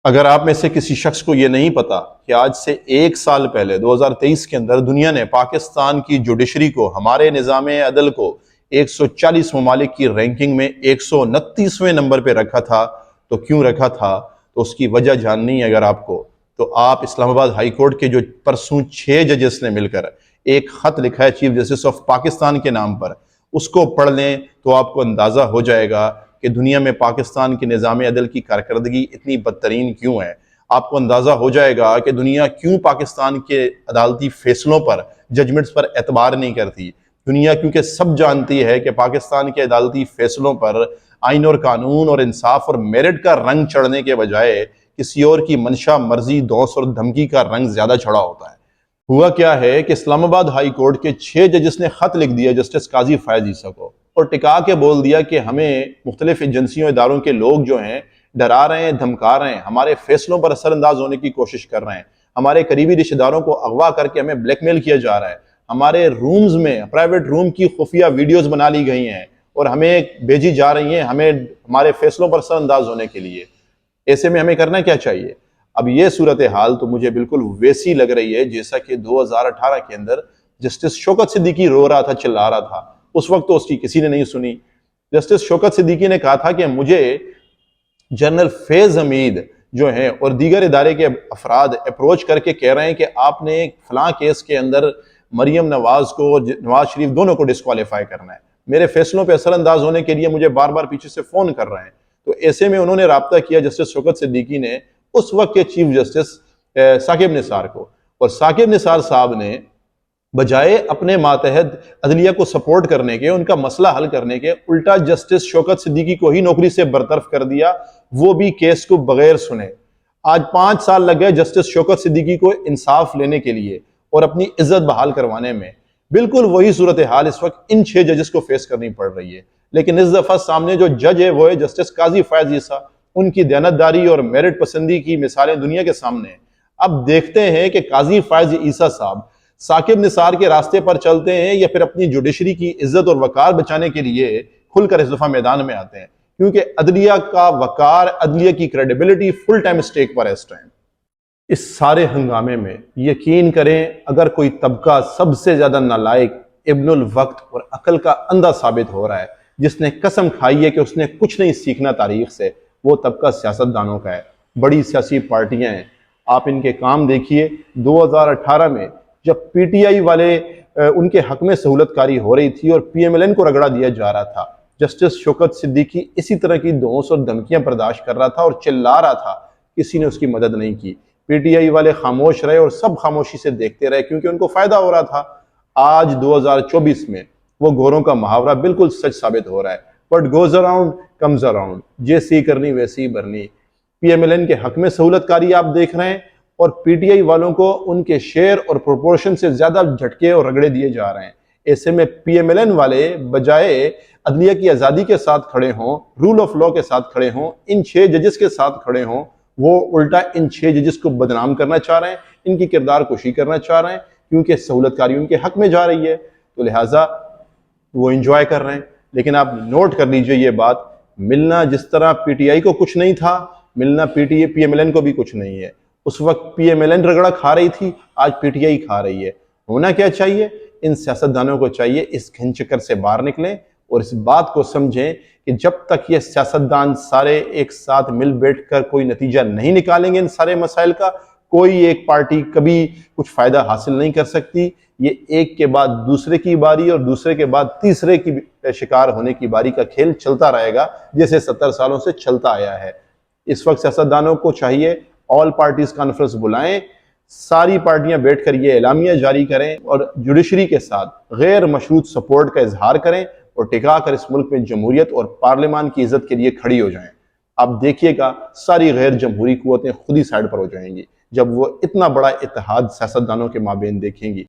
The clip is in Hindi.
अगर आप में से किसी शख्स को ये नहीं पता कि आज से 1 साल पहले 2023 के अंदर दुनिया ने पाकिस्तान की जुडिशरी को, हमारे निज़ाम अदल को 140 ममालिक की रैंकिंग में 129वें नंबर पे रखा था, तो क्यों रखा था, तो उसकी वजह जाननी है अगर आपको, तो आप इस्लामाबाद हाई कोर्ट के जो परसों 6 जजेस ने मिलकर एक खत लिखा है चीफ जस्टिस ऑफ पाकिस्तान के नाम पर, उसको पढ़ लें तो आपको अंदाजा हो जाएगा कि दुनिया में पाकिस्तान के निज़ाम अदल की कारकर्दगी इतनी बदतरीन क्यों है। आपको अंदाजा हो जाएगा कि दुनिया क्यों पाकिस्तान के अदालती फैसलों पर, जजमेंट्स पर एतबार नहीं करती। दुनिया क्योंकि सब जानती है कि पाकिस्तान के अदालती फैसलों पर आइन और कानून और इंसाफ और मेरिट का रंग चढ़ने के बजाय किसी और की मंशा, मर्जी, दोस्त और धमकी का रंग ज्यादा चढ़ा होता है। हुआ क्या है कि इस्लामाबाद हाई कोर्ट के 6 जजेस ने खत लिख दिया जस्टिस काजी फैज ईसा को और टिका के बोल दिया कि हमें मुख्तलिफ एजेंसियों, इदारों के लोग जो हैं डरा रहे हैं, धमका रहे हैं, हमारे फैसलों पर असरअंदाज होने की कोशिश कर रहे हैं, हमारे करीबी रिश्तेदारों को अगवा करके हमें ब्लैकमेल किया जा रहा है, हमारे रूम्स में, प्राइवेट रूम की खुफिया वीडियोस बना ली गई हैं और हमें भेजी जा रही हैं हमें हमारे फैसलों पर असरअंदाज होने के लिए। ऐसे में हमें करना क्या चाहिए? अब ये सूरत हाल तो मुझे बिल्कुल वैसी लग रही है जैसा कि 2018 के अंदर जस्टिस शौकत सिद्दीकी रो रहा था, चिल्ला रहा था। उस वक्त तो उसकी किसी ने नहीं सुनी। जस्टिस शौकत सिद्दीकी ने कहा था कि मुझे जनरल फैज हमीद जो हैं और दीगर इदारे के अफराद अप्रोच करके कह रहे हैं कि आपने फलां केस के अंदर मरियम नवाज को, नवाज शरीफ दोनों को डिस्क्वालीफाई करना है, मेरे फैसलों पर असरअंदाज होने के लिए मुझे बार बार पीछे से फोन कर रहे हैं। तो ऐसे में उन्होंने राब्ता किया जस्टिस शौकत सिद्दीकी ने उस वक्त के चीफ जस्टिस साकिब निसार को, और साकिब निसार साहब ने बजाय अपने मातहत अदलिया को सपोर्ट करने के, उनका मसला हल करने के, उल्टा जस्टिस शौकत सिद्दीकी को ही नौकरी से बरतरफ कर दिया, वो भी केस को बगैर सुने। आज 5 साल लग गए जस्टिस शौकत सिद्दीकी को इंसाफ लेने के लिए और अपनी इज्जत बहाल करवाने में। बिल्कुल वही सूरत हाल इस वक्त इन 6 जजेस को फेस करनी पड़ रही है, लेकिन इस दफा सामने जो जज है वो है जस्टिस काजी फैज ईसा। उनकी दयानतदारी और मेरिट पसंदी की मिसालें दुनिया के सामने। अब देखते हैं कि काजी फैज ईसा साहब साकिब निसार के रास्ते पर चलते हैं या फिर अपनी जुडिशरी की इज्जत और वकार बचाने के लिए खुलकर इस दफा मैदान में आते हैं, क्योंकि अदलिया का वकार, अदलिया की क्रेडिबिलिटी फुल टाइम स्टेक पर है इस टाइम। इस सारे हंगामे में यकीन करें, अगर कोई तबका सबसे ज्यादा नालायक, इब्नुल वक्त और अकल का अंधा साबित हो रहा है, जिसने कसम खाई है कि उसने कुछ नहीं सीखना तारीख से, वो तबका सियासतदानों का है। बड़ी सियासी पार्टियां हैं, आप इनके काम देखिए। 2018 में जब पीटीआई वाले उनके हक में सहूलतकारी हो रही थी और पीएमएलएन को रगड़ा दिया जा रहा था, जस्टिस शौकत सिद्दीकी इसी तरह की दोष और धमकियां बर्दाश्त कर रहा था और चिल्ला रहा था, किसी ने उसकी मदद नहीं की। पीटीआई वाले खामोश रहे और सब खामोशी से देखते रहे क्योंकि उनको फायदा हो रहा था। आज 2024 में वो गोरों का मुहावरा बिल्कुल सच साबित हो रहा है, but goes around comes around, जैसी करनी वैसी भरनी। पीएमएलएन के हक में सहूलतकारी आप देख रहे हैं और पीटीआई वालों को उनके शेयर और प्रोपोर्शन से ज्यादा झटके और रगड़े दिए जा रहे हैं। ऐसे में पीएमएलएन वाले बजाय अदलिया की आजादी के साथ खड़े हों, रूल ऑफ लॉ के साथ खड़े हों, इन 6 जजेस के साथ खड़े हों, वो उल्टा इन 6 जजेस को बदनाम करना चाह रहे हैं, इनकी किरदार कुशी करना चाह रहे हैं, क्योंकि सहूलतकारी उनके हक में जा रही है, तो लिहाजा वो इंजॉय कर रहे हैं। लेकिन आप नोट कर लीजिए ये बात, मिलना जिस तरह पीटीआई को कुछ नहीं था, मिलना पीएमएलएन को भी कुछ नहीं है। उस वक्त पीएमएलएन रगड़ा खा रही थी, आज पीटीआई खा रही है। होना क्या चाहिए? इन सियासतदानों को चाहिए इस घिन-चक्कर से बाहर निकलें और इस बात को समझें कि जब तक ये सियासतदान सारे एक साथ मिल बैठकर कोई नतीजा नहीं निकालेंगे इन सारे मसाइल का, कोई एक पार्टी कभी कुछ फायदा हासिल नहीं कर सकती। ये एक के बाद दूसरे की बारी और दूसरे के बाद तीसरे की शिकार होने की बारी का खेल चलता रहेगा, जैसे 70 सालों से चलता आया है। इस वक्त सियासतदानों को चाहिए ऑल पार्टीज कॉन्फ्रेंस बुलाएं, सारी पार्टियां बैठकर ये एलामिया जारी करें और जुडिशरी के साथ गैर मशरूत सपोर्ट का इजहार करें और टिका कर इस मुल्क में जमहूरियत और पार्लियामान की इज्जत के लिए खड़ी हो जाएं। आप देखिएगा सारी गैर जमहूरी कुव्वतें खुद ही साइड पर हो जाएंगी जब वो इतना बड़ा इत्तेहाद सियासतदानों के माबेन देखेंगी।